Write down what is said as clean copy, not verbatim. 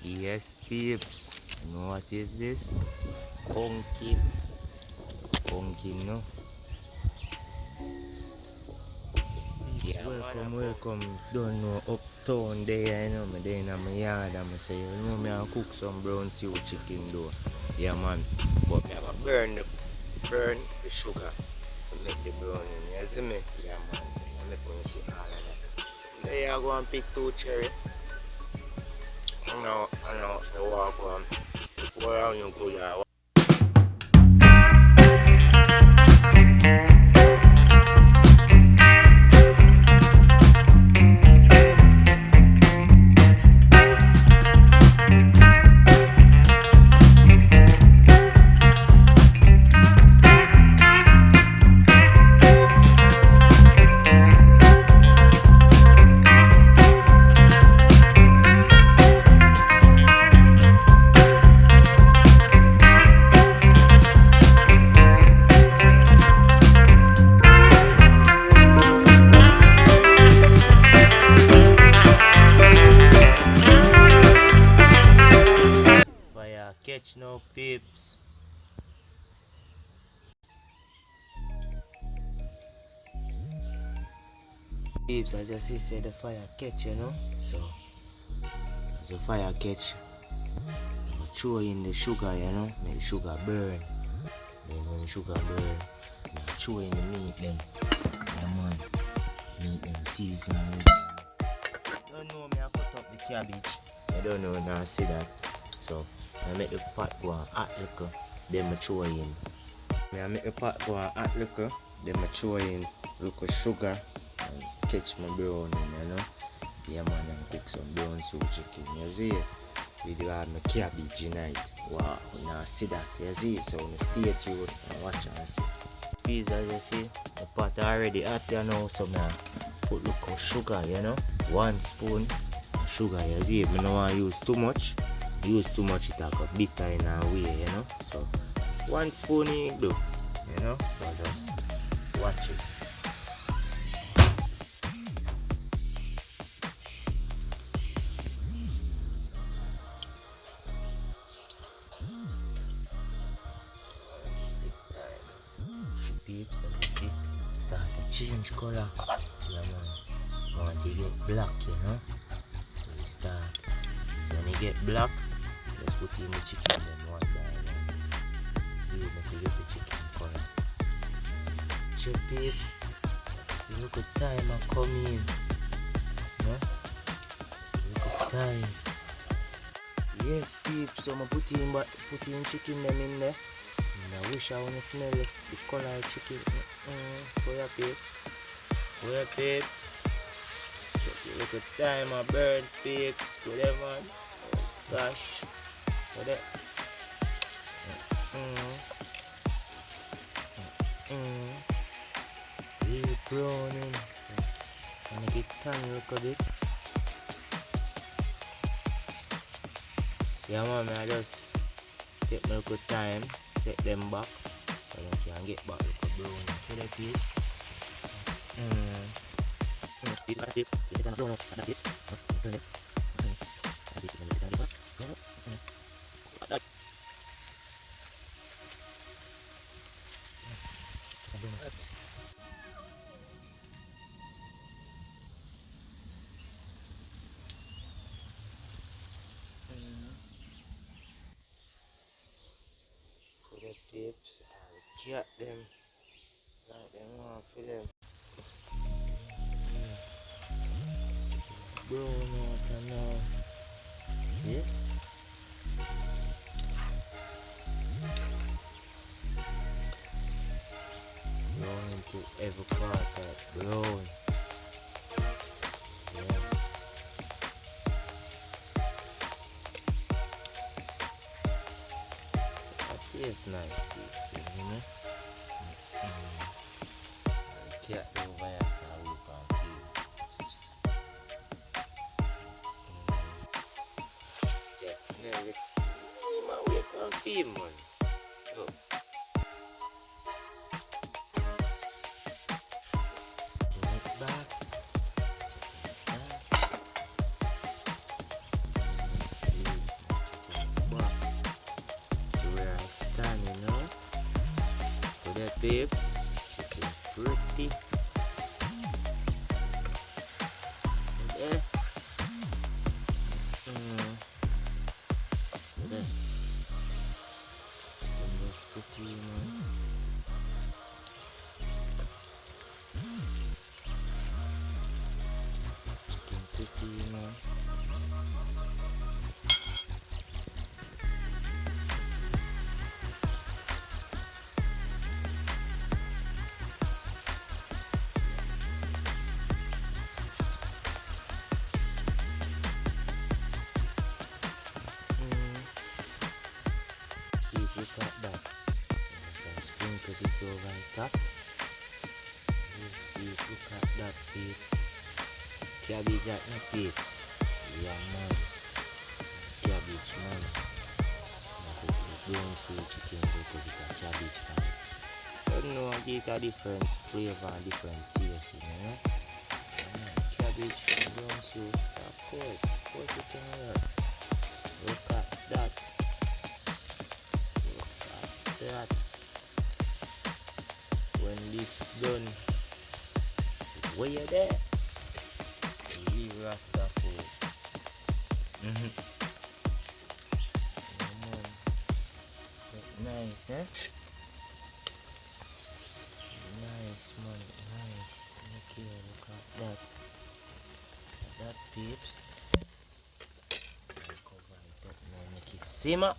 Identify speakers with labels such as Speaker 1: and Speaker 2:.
Speaker 1: Yes, peeps. You know what is this? Pumpkin. Pumpkin, no? Yeah, welcome. Don't know uptown there, you know. Me there in my yard and I say, you know, me I cook some brown stew chicken though. Yeah, man. But me have a burn the sugar to make the brownie. You see me? Yeah, man. So I make me see all of that. There you go and pick 2 cherry. I know. I walk on. Before I you go, yeah. Fire catch no peeps. Peeps, as you see, say the fire catch, you know. So, as the fire catch, you throw in the sugar, you know, make the sugar burn. Then when the sugar burn, you throw in the meat, then, yeah, man, meat them season. Don't know me, I cut up the cabbage. I don't know now, I see that. So, I make the pot go on hot liquor, then I throw in. I make the pot go on hot liquor, then I throw in little sugar and catch my brownie, you know. Yeah, man, and cook some brown stew chicken. You see, we do have my cabbage tonight. Wow, you know, see that. You see, so you stay tuned and watch and see. Peas, as you see, the pot already hot, you know, so I put little sugar, you know. 1 spoon of sugar, you see. If I don't want to use too much, it will go bitter in a way, you know. So 1 spoon you do, you know. So just watch it. Peeps, as you see, start to change color. Yeah, man. Want to get black, you know. So you start. So when you get black, let's put in the chicken then one by one. See, make you get the chicken color. Check, peeps. You look at time and come in. Yeah? Look at time. Yes, peeps. So I'm put in chicken them in there. I wish I want to smell the color of chicken. For your peeps. For your peeps. Look at time I burn peeps. Whatever, man. Oh gosh. What that? Really browning. And I get tan a little bit. Yeah, man, I just take my little time. Set them back so they can get back with the brown to the page. Speed like this, you can brown like this. Peeps, I'll get them like them want for them. Brown water now. Yeah? Brown into every part of brown. Yeah. That tastes nice, peeps, you know? Cat over here, so we can feel. Cat smell it. Man, we can feel, man. Look. Bring it back. babe. Chicken pretty. Yeah. Yeah. Chicken looks pretty, you know. Chicken pretty, you know. Keep it like that. So sprinkle this over on top. Just keep look at that, peeps. Cabbage at my peeps. Yeah, man. Cabbage, man. Brown fruit chicken because it's a cabbage fan. But no, I get a different flavor and different taste, you know. Cabbage, brown soup, of course it can work. Look at that. Look at that. When this done, way you there? You Rasta food. Nice, eh? Nice, man. Nice. Look here, look at that. Look at that, peeps. Cover it up now, make it simmer.